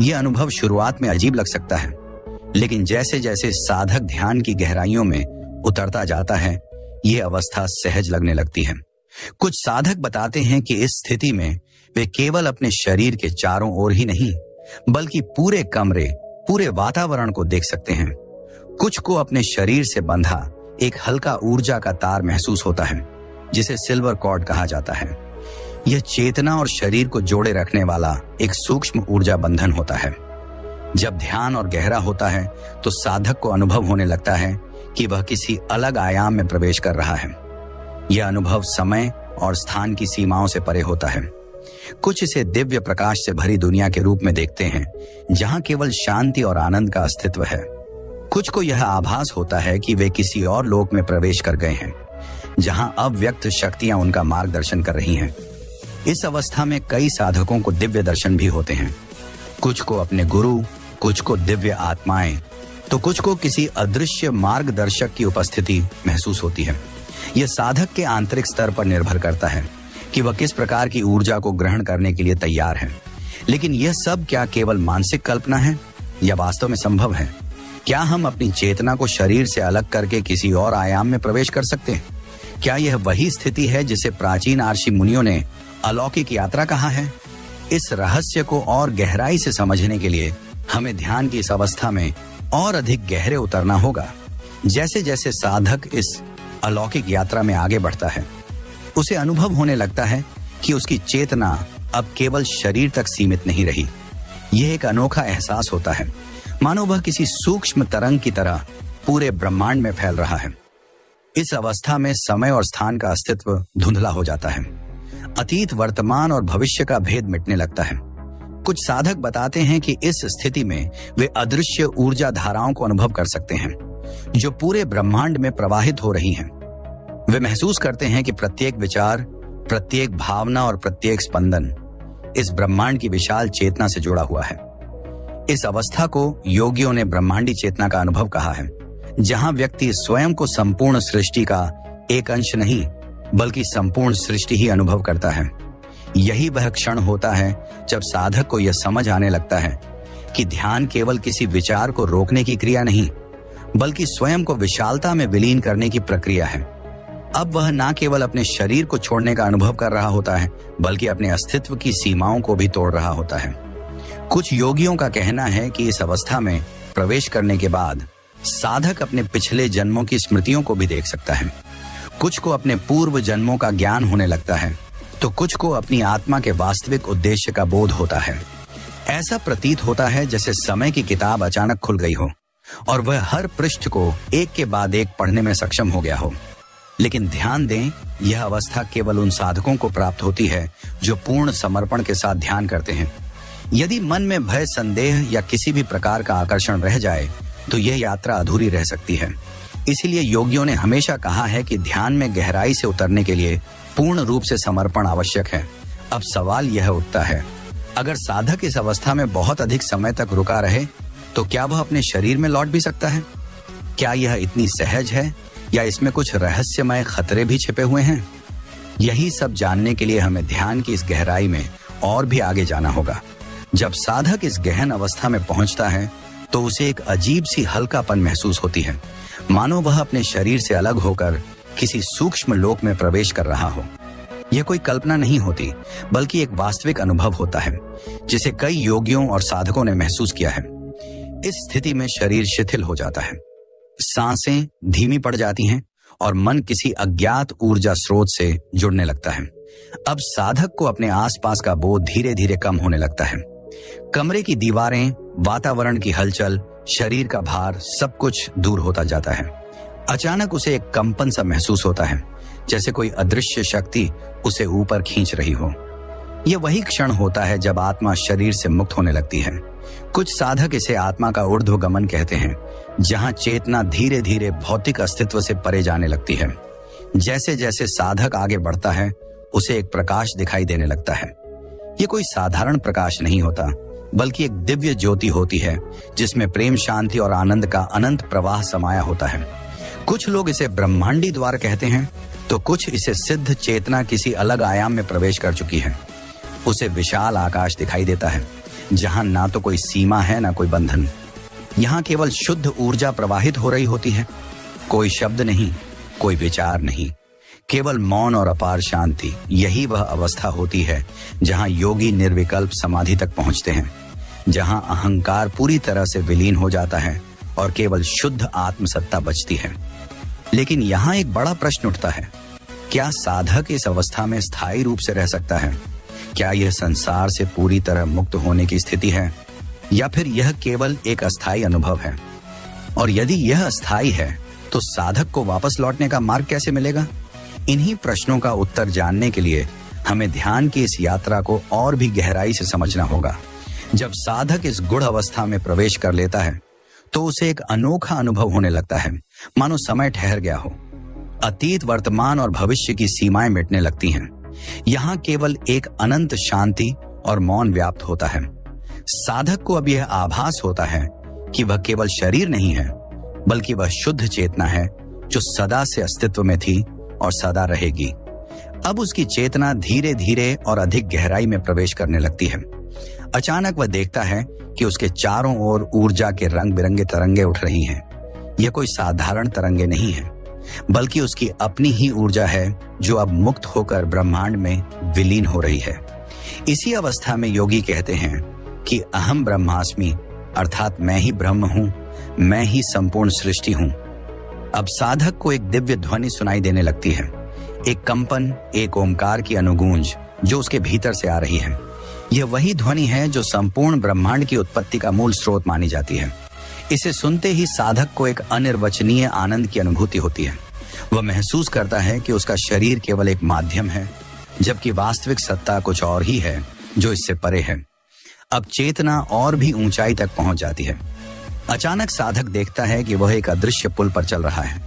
यह अनुभव शुरुआत में अजीब लग सकता है, लेकिन जैसे जैसे साधक ध्यान की गहराइयों में उतरता जाता है, यह अवस्था सहज लगने लगती है। कुछ साधक बताते हैं कि इस स्थिति में वे केवल अपने शरीर के चारों ओर ही नहीं, बल्कि पूरे कमरे, पूरे वातावरण को देख सकते हैं। कुछ को अपने शरीर से बंधा एक हल्का ऊर्जा का तार महसूस होता है, जिसे सिल्वर कॉर्ड कहा जाता है। यह चेतना और शरीर को जोड़े रखने वाला एक सूक्ष्म ऊर्जा बंधन होता है। जब ध्यान और गहरा होता है, तो साधक को अनुभव होने लगता है कि वह किसी अलग आयाम में प्रवेश कर रहा है। यह अनुभव समय और स्थान की सीमाओं से परे होता है। कुछ इसे दिव्य प्रकाश से भरी दुनिया के रूप में देखते हैं, जहां केवल शांति और आनंद का अस्तित्व है। कुछ को यह आभास होता है कि वे किसी और लोक में प्रवेश कर गए हैं, जहां अव्यक्त शक्तियां उनका मार्गदर्शन कर रही हैं। इस अवस्था में कई साधकों को दिव्य दर्शन भी होते हैं। कुछ को अपने गुरु, कुछ को दिव्य आत्माएं, तो कुछ को किसी अदृश्य मार्गदर्शक की उपस्थिति महसूस होती है। यह साधक के आंतरिक स्तर पर निर्भर करता है कि वह किस प्रकार की ऊर्जा को ग्रहण करने के लिए तैयार है। लेकिन यह सब क्या केवल मानसिक कल्पना है या वास्तव में संभव है? क्या हम अपनी चेतना को शरीर से अलग करके किसी और आयाम में प्रवेश कर सकते हैं? क्या यह वही स्थिति है जिसे प्राचीन ऋषि मुनियों ने अलौकिक यात्रा कहा है? इस रहस्य को और गहराई से समझने के लिए हमें ध्यान की इस अवस्था में और अधिक गहरे उतरना होगा। जैसे जैसे साधक इस अलौकिक यात्रा में आगे बढ़ता है, उसे अनुभव होने लगता है कि उसकी चेतना अब केवल शरीर तक सीमित नहीं रही। यह एक अनोखा एहसास होता है, मानो वह किसी सूक्ष्म तरंग की तरह पूरे ब्रह्मांड में फैल रहा है। इस अवस्था में समय और स्थान का अस्तित्व धुंधला हो जाता है। अतीत, वर्तमान और भविष्य का भेद मिटने लगता है। कुछ साधक बताते हैं कि इस स्थिति में वे अदृश्य ऊर्जा धाराओं को अनुभव कर सकते हैं, जो पूरे ब्रह्मांड में प्रवाहित हो रही हैं। वे महसूस करते हैं कि प्रत्येक विचार, प्रत्येक भावना और प्रत्येक स्पंदन इस ब्रह्मांड की विशाल चेतना से जुड़ा हुआ है। इस अवस्था को योगियों ने ब्रह्मांडी चेतना का अनुभव कहा है, जहां व्यक्ति स्वयं को संपूर्ण सृष्टि का एक अंश नहीं बल्कि संपूर्ण सृष्टि ही अनुभव करता है। यही वह क्षण होता है जब साधक को यह समझ आने लगता है कि ध्यान केवल किसी विचार को रोकने की क्रिया नहीं बल्कि स्वयं को विशालता में विलीन करने की प्रक्रिया है। अब वह न केवल अपने शरीर को छोड़ने का अनुभव कर रहा होता है बल्कि अपने अस्तित्व की सीमाओं को भी तोड़ रहा होता है। कुछ योगियों का कहना है कि इस अवस्था में प्रवेश करने के बाद साधक अपने पिछले जन्मों की स्मृतियों को भी देख सकता है। कुछ को अपने पूर्व जन्मों का ज्ञान होने लगता है तो कुछ को अपनी आत्मा के वास्तविक उद्देश्य का बोध होता है। ऐसा प्रतीत होता है जैसे समय की किताब अचानक खुल गई हो और वह हर पृष्ठ को एक के बाद एक पढ़ने में सक्षम हो गया हो। लेकिन ध्यान दें, यह अवस्था केवल उन साधकों को प्राप्त होती है जो पूर्ण समर्पण के साथ ध्यान करते हैं। यदि मन में भय, संदेह या किसी भी प्रकार का आकर्षण रह जाए तो यह यात्रा अधूरी रह सकती है। इसीलिए योगियों ने हमेशा कहा है कि ध्यान में गहराई से उतरने के लिए पूर्ण रूप से समर्पण आवश्यक है। अब सवाल यह उठता है, अगर साधक इस अवस्था में बहुत अधिक समय तक रुका रहे तो क्या वह अपने शरीर में लौट भी सकता है? क्या यह इतनी सहज है या इसमें कुछ रहस्यमय खतरे भी छिपे हुए हैं? यही सब जानने के लिए हमें ध्यान की इस गहराई में और भी आगे जाना होगा। जब साधक इस गहन अवस्था में पहुंचता है तो उसे एक अजीब सी हल्कापन महसूस होती है, मानो वह अपने शरीर से अलग होकर किसी सूक्ष्म लोक में प्रवेश कर रहा हो। यह कोई कल्पना नहीं होती बल्कि एक वास्तविक अनुभव होता है जिसे कई योगियों और साधकों ने महसूस किया है। इस स्थिति में शरीर शिथिल हो जाता है, सांसें धीमी पड़ जाती हैं और मन किसी अज्ञात ऊर्जा स्रोत से जुड़ने लगता है। अब साधक को अपने आसपास का बोध धीरे धीरे कम होने लगता है। कमरे की दीवारें, वातावरण की हलचल, शरीर का भार, सब कुछ दूर होता जाता है। अचानक उसे एक कंपन सा महसूस होता है, जैसे कोई अदृश्य शक्ति उसे ऊपर खींच रही हो। यह वही क्षण होता है जब आत्मा शरीर से मुक्त होने लगती है। कुछ साधक इसे आत्मा का ऊर्ध्वगमन कहते हैं, जहां चेतना धीरे धीरे भौतिक अस्तित्व से परे जाने लगती है। जैसे जैसे साधक आगे बढ़ता है उसे एक प्रकाश दिखाई देने लगता है। यह कोई साधारण प्रकाश नहीं होता बल्कि एक दिव्य ज्योति होती है जिसमें प्रेम, शांति और आनंद का अनंत प्रवाह समाया होता है। कुछ लोग इसे ब्रह्मांडी द्वार कहते हैं तो कुछ इसे सिद्ध चेतना किसी अलग आयाम में प्रवेश कर चुकी है। उसे विशाल आकाश दिखाई देता है जहां ना तो कोई सीमा है ना कोई बंधन। यहाँ केवल शुद्ध ऊर्जा प्रवाहित हो रही होती है। कोई शब्द नहीं, कोई विचार नहीं, केवल मौन और अपार शांति। यही वह अवस्था होती है जहां योगी निर्विकल्प समाधि तक पहुंचते हैं, जहां अहंकार पूरी तरह से विलीन हो जाता है और केवल शुद्ध आत्मसत्ता बचती है। लेकिन यहाँ एक बड़ा प्रश्न उठता है, क्या साधक इस अवस्था में स्थायी रूप से रह सकता है? क्या यह संसार से पूरी तरह मुक्त होने की स्थिति है या फिर यह केवल एक अस्थायी अनुभव है? और यदि यह अस्थायी है तो साधक को वापस लौटने का मार्ग कैसे मिलेगा? इन्हीं प्रश्नों का उत्तर जानने के लिए हमें ध्यान की इस यात्रा को और भी गहराई से समझना होगा। जब साधक इस गुढ़ अवस्था में प्रवेश कर लेता है तो उसे एक अनोखा अनुभव होने लगता है, मानो समय ठहर गया हो। अतीत, वर्तमान और भविष्य की सीमाएं मिटने लगती हैं। यहाँ केवल एक अनंत शांति और मौन व्याप्त होता है। साधक को अब यह आभास होता है कि वह केवल शरीर नहीं है बल्कि वह शुद्ध चेतना है जो सदा से अस्तित्व में थी और सदा रहेगी। अब उसकी चेतना धीरे धीरे और अधिक गहराई में प्रवेश करने लगती है। अचानक वह देखता है कि उसके चारों ओर ऊर्जा के रंग बिरंगे तरंगे उठ रही हैं। यह कोई साधारण तरंगे नहीं है बल्कि उसकी अपनी ही ऊर्जा है जो अब मुक्त होकर ब्रह्मांड में विलीन हो रही है। इसी अवस्था में योगी कहते हैं कि अहम ब्रह्मास्मि, अर्थात मैं ही ब्रह्म हूं, मैं ही संपूर्ण सृष्टि हूं। अब साधक को एक दिव्य ध्वनि सुनाई देने लगती है, एक कंपन, एक ओमकार की अनुगूंज जो उसके भीतर से आ रही है। यह वही ध्वनि है जो संपूर्ण ब्रह्मांड की उत्पत्ति का मूल स्रोत मानी जाती है। इसे सुनते ही साधक को एक अनिर्वचनीय आनंद की अनुभूति होती है। वह महसूस करता है कि उसका शरीर केवल एक माध्यम है, जबकि वास्तविक सत्ता कुछ और ही है जो इससे परे है। अब चेतना और भी ऊंचाई तक पहुंच जाती है। अचानक साधक देखता है कि वह एक अदृश्य पुल पर चल रहा है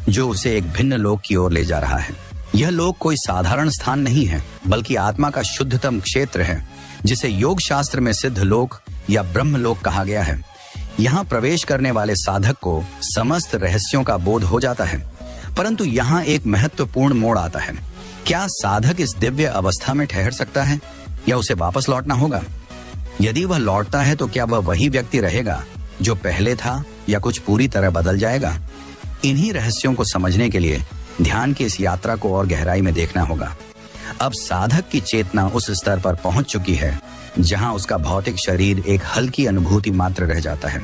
जो उसे एक भिन्न लोक की ओर ले जा रहा है। यह लोक कोई साधारण स्थान नहीं है बल्कि आत्मा का शुद्धतम क्षेत्र है, जिसे योग शास्त्र में सिद्ध लोक या ब्रह्मलोक कहा गया है। यहाँ प्रवेश करने वाले साधक को समस्त रहस्यों का बोध हो जाता है। परंतु यहाँ एक महत्वपूर्ण मोड़ आता है। क्या साधक इस दिव्य अवस्था में ठहर सकता है या उसे वापस लौटना होगा? यदि वह लौटता है तो क्या वह वही व्यक्ति रहेगा जो पहले था या कुछ पूरी तरह बदल जाएगा? इन्हीं रहस्यों को समझने के लिए ध्यान की इस यात्रा को और गहराई में देखना होगा। अब साधक की चेतना उस स्तर पर पहुंच चुकी है जहां उसका भौतिक शरीर एक हल्की अनुभूति मात्र रह जाता है।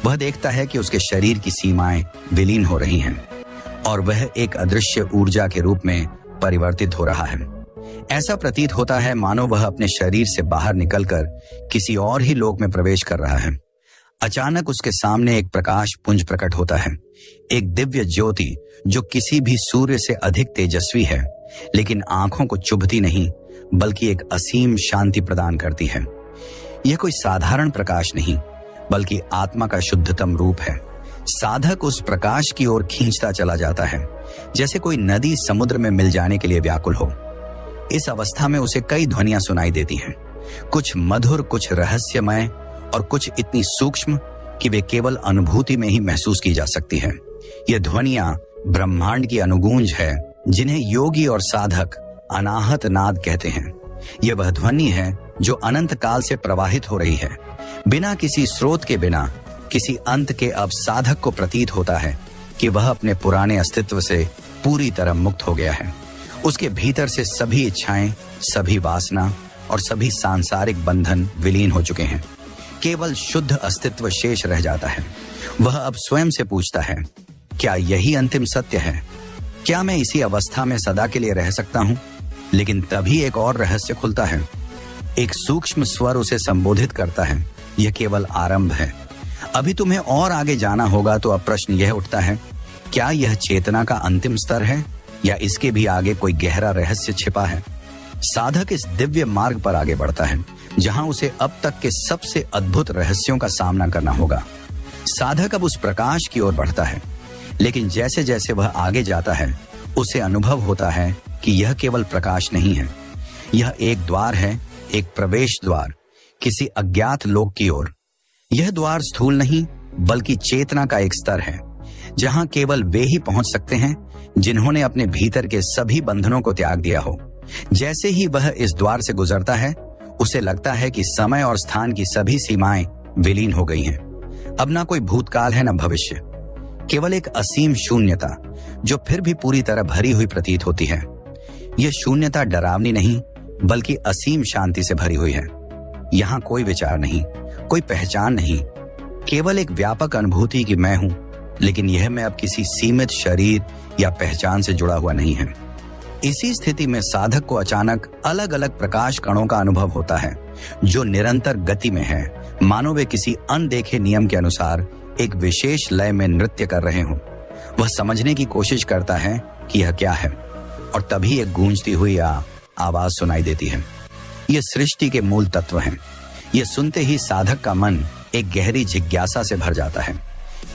वह देखता है कि उसके शरीर की सीमाएं विलीन हो रही हैं और वह एक अदृश्य ऊर्जा के रूप में परिवर्तित हो रहा है। ऐसा प्रतीत होता है मानो वह अपने शरीर से बाहर निकलकर किसी और ही लोक में प्रवेश कर रहा है। अचानक उसके सामने एक प्रकाश पुंज प्रकट होता है, एक दिव्य ज्योति जो किसी भी सूर्य से अधिक तेजस्वी है, लेकिन आंखों को चुभती नहीं बल्कि एक असीम शांति प्रदान करती है। यह कोई साधारण प्रकाश नहीं बल्कि आत्मा का शुद्धतम रूप है। साधक उस प्रकाश की ओर खींचता चला जाता है जैसे कोई नदी समुद्र में मिल जाने के लिए व्याकुल हो। इस अवस्था में उसे कई ध्वनियां सुनाई देती हैं, कुछ मधुर, कुछ रहस्यमय और कुछ इतनी सूक्ष्म कि वे केवल अनुभूति में ही महसूस की जा सकती हैं। ये ध्वनियां ब्रह्मांड की अनुगूंज है जिन्हें योगी और साधक अनाहत नाद कहते हैं। यह वह ध्वनि है जो अनंत काल से प्रवाहित हो रही है, बिना किसी स्रोत के, बिना किसी अंत के। अब साधक को प्रतीत होता है कि वह अपने पुराने अस्तित्व से पूरी तरह मुक्त हो गया है। उसके भीतर से सभी इच्छाएं, सभी वासना और सभी सांसारिक बंधन विलीन हो चुके हैं। केवल शुद्ध अस्तित्व शेष रह जाता है। वह अब स्वयं से पूछता है, क्या यही अंतिम सत्य है? क्या मैं इसी अवस्था में सदा के लिए रह सकता हूं? लेकिन तभी एक और रहस्य खुलता है। एक सूक्ष्म स्वर उसे संबोधित करता है, यह केवल आरंभ है, अभी तुम्हें और आगे जाना होगा। तो अब प्रश्न यह उठता है, क्या यह चेतना का अंतिम स्तर है या इसके भी आगे कोई गहरा रहस्य छिपा है? साधक इस दिव्य मार्ग पर आगे बढ़ता है जहां उसे अब तक के सबसे अद्भुत रहस्यों का सामना करना होगा। साधक अब उस प्रकाश की ओर बढ़ता है, लेकिन जैसे जैसे वह आगे जाता है उसे अनुभव होता है कि यह केवल प्रकाश नहीं है, यह एक द्वार है, एक प्रवेश द्वार किसी अज्ञात लोक की ओर। यह द्वार स्थूल नहीं बल्कि चेतना का एक स्तर है जहां केवल वे ही पहुंच सकते हैं जिन्होंने अपने भीतर के सभी बंधनों को त्याग दिया हो। जैसे ही वह इस द्वार से गुजरता है उसे लगता है कि समय और स्थान की सभी सीमाएं विलीन हो गई हैं। अब ना कोई भूतकाल है न भविष्य, केवल एक असीम शून्यता जो फिर भी पूरी तरह भरी हुई प्रतीत होती है। यह शून्यता डरावनी नहीं बल्कि असीम शांति से भरी हुई है। यहाँ कोई विचार नहीं, कोई पहचान नहीं, केवल एक व्यापक अनुभूति कि मैं हूं, लेकिन यह मैं अब किसी सीमित शरीर या पहचान से जुड़ा हुआ नहीं है। इसी स्थिति में साधक को अचानक अलग अलग प्रकाश कणों का अनुभव होता है जो निरंतर गति में है, मानो वे किसी अनदेखे नियम के अनुसार एक विशेष लय में नृत्य कर रहे हों। वह समझने की कोशिश करता है कि यह क्या है, और तभी एक गूंजती हुई आवाज सुनाई देती है। यह सृष्टि के मूल तत्व हैं। यह सुनते ही साधक का मन एक गहरी जिज्ञासा से भर जाता है।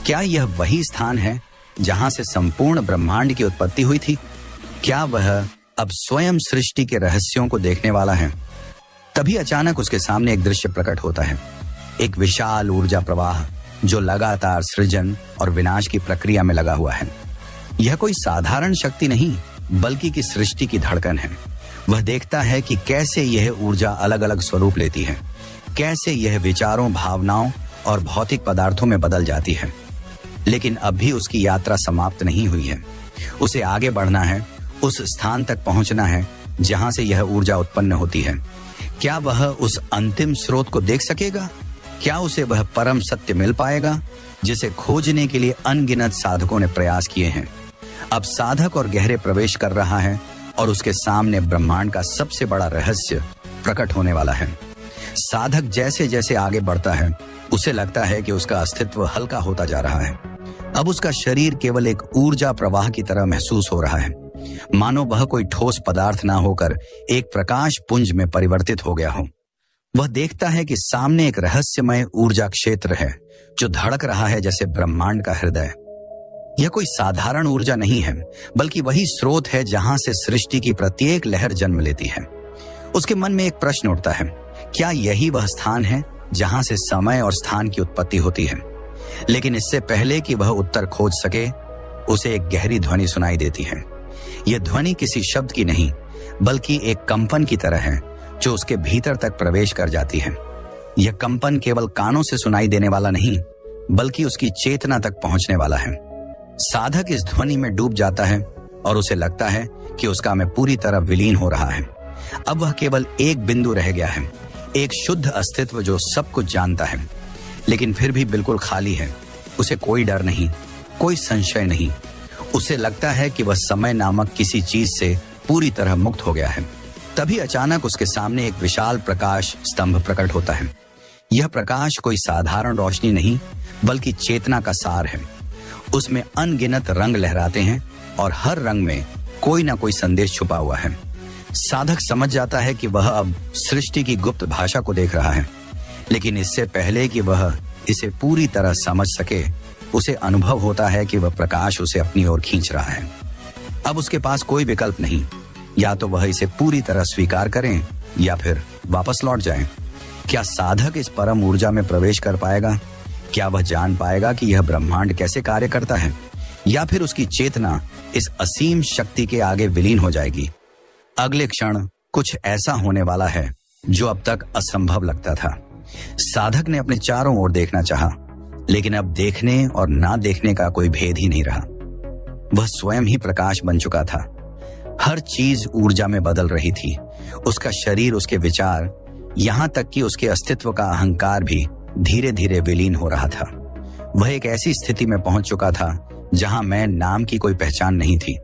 क्या यह वही स्थान है जहां से संपूर्ण ब्रह्मांड की उत्पत्ति हुई थी? क्या वह अब स्वयं सृष्टि के रहस्यों को देखने वाला है? तभी अचानक उसके सामने एक दृश्य प्रकट होता है, एक विशाल ऊर्जा प्रवाह जो लगातार सृजन और विनाश की प्रक्रिया में लगा हुआ है। यह कोई साधारण शक्ति नहीं बल्कि की सृष्टि की धड़कन है। वह देखता है कि कैसे यह ऊर्जा अलग अलग स्वरूप लेती है, कैसे यह विचारों, भावनाओं और भौतिक पदार्थों में बदल जाती है। लेकिन अब भी उसकी यात्रा समाप्त नहीं हुई है। उसे आगे बढ़ना है, उस स्थान तक पहुंचना है जहां से यह ऊर्जा उत्पन्न होती है। क्या वह उस अंतिम स्रोत को देख सकेगा? क्या उसे वह परम सत्य मिल पाएगा जिसे खोजने के लिए अनगिनत साधकों ने प्रयास किए हैं? अब साधक और गहरे प्रवेश कर रहा है और उसके सामने ब्रह्मांड का सबसे बड़ा रहस्य प्रकट होने वाला है। साधक जैसे जैसे आगे बढ़ता है उसे लगता है कि उसका अस्तित्व हल्का होता जा रहा है। अब उसका शरीर केवल एक ऊर्जा प्रवाह की तरह महसूस हो रहा है, मानो वह कोई ठोस पदार्थ ना होकर एक प्रकाश पुंज में परिवर्तित हो गया हो। वह देखता है कि सामने एक रहस्यमय ऊर्जा क्षेत्र है जो धड़क रहा है जैसे ब्रह्मांड का हृदय। यह कोई साधारण ऊर्जा नहीं है बल्कि वही स्रोत है जहां से सृष्टि की प्रत्येक लहर जन्म लेती है। उसके मन में एक प्रश्न उठता है, क्या यही वह स्थान है जहां से समय और स्थान की उत्पत्ति होती है। लेकिन इससे पहले कि वह उत्तर खोज सके, उसे एक गहरी ध्वनि सुनाई देती है। यह ध्वनि किसी शब्द की नहीं, बल्कि एक कंपन की तरह है जो उसके भीतर तक प्रवेश कर जाती है। यह कंपन केवल कानों से सुनाई देने वाला नहीं, बल्कि उसकी चेतना तक पहुंचने वाला है। साधक इस ध्वनि में डूब जाता है और उसे लगता है कि उसका मैं पूरी तरह विलीन हो रहा है। अब वह केवल एक बिंदु रह गया है, एक शुद्ध अस्तित्व जो सब कुछ जानता है, लेकिन फिर भी बिल्कुल खाली है। उसे कोई डर नहीं, कोई संशय नहीं। उसे लगता है कि वह समय नामक किसी चीज से पूरी तरह मुक्त हो गया है। तभी अचानक उसके सामने एक विशाल प्रकाश स्तंभ प्रकट होता है। यह प्रकाश कोई साधारण रोशनी नहीं, बल्कि चेतना का सार है। उसमें अनगिनत रंग लहराते हैं और हर रंग में कोई ना कोई संदेश छुपा हुआ है। साधक समझ जाता है कि वह अब सृष्टि की गुप्त भाषा को देख रहा है, लेकिन इससे पहले कि वह इसे पूरी तरह समझ सके, उसे अनुभव होता है कि वह प्रकाश उसे अपनी ओर खींच रहा है। अब उसके पास कोई विकल्प नहीं, या तो वह इसे पूरी तरह स्वीकार करें या फिर वापस लौट जाएं। क्या साधक इस परम ऊर्जा में प्रवेश कर पाएगा? क्या वह जान पाएगा कि यह ब्रह्मांड कैसे कार्य करता है, या फिर उसकी चेतना इस असीम शक्ति के आगे विलीन हो जाएगी? अगले क्षण कुछ ऐसा होने वाला है जो अब तक असंभव लगता था। साधक ने अपने चारों ओर देखना चाहा, लेकिन अब देखने और ना देखने का कोई भेद ही नहीं रहा। वह स्वयं ही प्रकाश बन चुका था। हर चीज ऊर्जा में बदल रही थी। उसका शरीर, उसके विचार, यहां तक कि उसके अस्तित्व का अहंकार भी धीरे धीरे विलीन हो रहा था। वह एक ऐसी स्थिति में पहुंच चुका था जहां मैं नाम की कोई पहचान नहीं थी,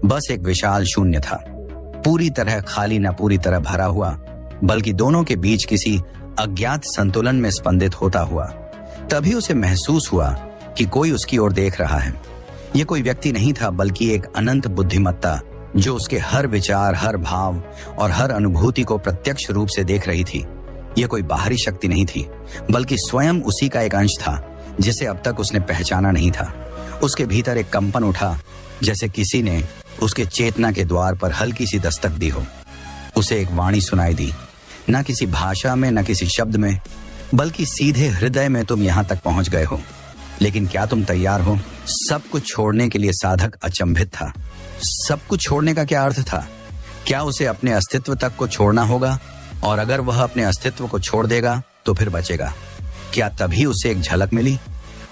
बस एक विशाल शून्य था, पूरी तरह खाली, न पूरी तरह भरा हुआ, बल्कि दोनों के बीच किसी अज्ञात संतुलन में स्पंदित होता हुआ। तभी उसे महसूस हुआ कि कोई उसकी ओर देख रहा है। यह कोई व्यक्ति नहीं था, बल्कि एक अनंत बुद्धिमत्ता जो उसके हर विचार, हर भाव और हर अनुभूति को प्रत्यक्ष रूप से देख रही थी। यह कोई बाहरी शक्ति नहीं थी, बल्कि स्वयं उसी का एक अंश था जिसे अब तक उसने पहचाना नहीं था। उसके भीतर एक कंपन उठा, जैसे किसी ने उसके चेतना के द्वार पर हल्की सी दस्तक दी हो। उसे एक वाणी सुनाई दी, न किसी भाषा में, न किसी शब्द में, बल्कि सीधे हृदय में, तुम यहां तक पहुंच गए हो, लेकिन क्या तुम तैयार हो? सब कुछ छोड़ने के लिए साधक अचंभित था। सब कुछ छोड़ने का क्या अर्थ था? क्या उसे अपने अस्तित्व तक को छोड़ना होगा? और अगर वह अपने अस्तित्व को छोड़ देगा तो फिर बचेगा? क्या तभी उसे एक झलक मिली?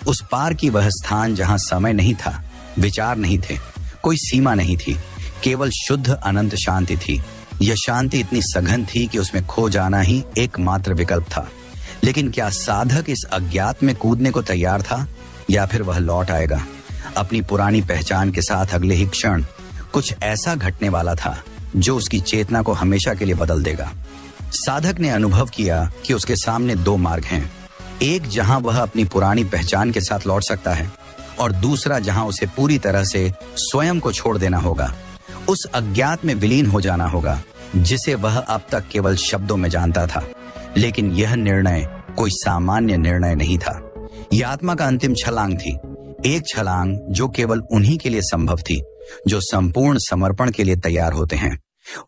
उस पार की वह स्थान जहां समय नहीं था, विचार नहीं थे, कोई सीमा नहीं थी, केवल शुद्ध अनंत शांति थी। यह शांति इतनी सघन थी कि उसमें खो जाना ही एकमात्र विकल्प था। लेकिन क्या साधक इस अज्ञात में कूदने को तैयार था, या फिर वह लौट आएगा अपनी पुरानी पहचान के साथ? अगले ही क्षण कुछ ऐसा घटने वाला था जो उसकी चेतना को हमेशा के लिए बदल देगा। साधक ने अनुभव किया कि उसके सामने दो मार्ग हैं, एक जहां वह अपनी पुरानी पहचान के साथ लौट सकता है, और दूसरा जहां उसे पूरी तरह से स्वयं को छोड़ देना होगा, उस अज्ञात में विलीन हो जाना होगा जिसे वह अब तक केवल शब्दों में जानता था। लेकिन यह निर्णय कोई सामान्य निर्णय नहीं था। यह आत्मा का अंतिम छलांग थी, एक छलांग जो केवल उन्हीं के लिए संभव थी जो संपूर्ण समर्पण के लिए तैयार होते हैं।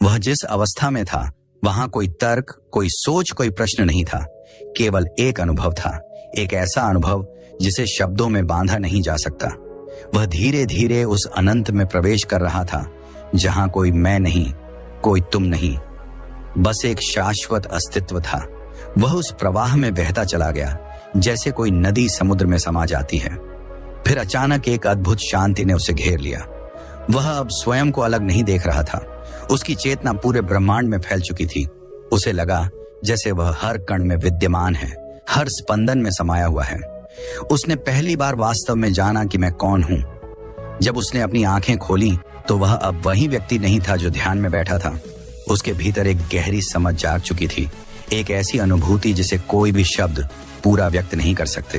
वह जिस अवस्था में था, वहां कोई तर्क, कोई सोच, कोई प्रश्न नहीं था, केवल एक अनुभव था, एक ऐसा अनुभव जिसे शब्दों में बांधा नहीं जा सकता। वह धीरे धीरे उस अनंत में प्रवेश कर रहा था जहां कोई मैं नहीं, कोई तुम नहीं, बस एक शाश्वत अस्तित्व था। वह उस प्रवाह में बहता चला गया जैसे कोई नदी समुद्र में समा जाती है। फिर अचानक एक अद्भुत शांति ने उसे घेर लिया। वह अब स्वयं को अलग नहीं देख रहा था। उसकी चेतना पूरे ब्रह्मांड में फैल चुकी थी। उसे लगा जैसे वह हर कण में विद्यमान है, हर स्पंदन में समाया हुआ है। उसने पहली बार वास्तव में जाना कि मैं कौन हूं। जब उसने अपनी आंखें खोली तो वह अब वही व्यक्ति नहीं था जो ध्यान में बैठा था। उसके भीतर एक गहरी समझ जाग चुकी थी, एक ऐसी अनुभूति जिसे कोई भी शब्द पूरा व्यक्त नहीं कर सकते।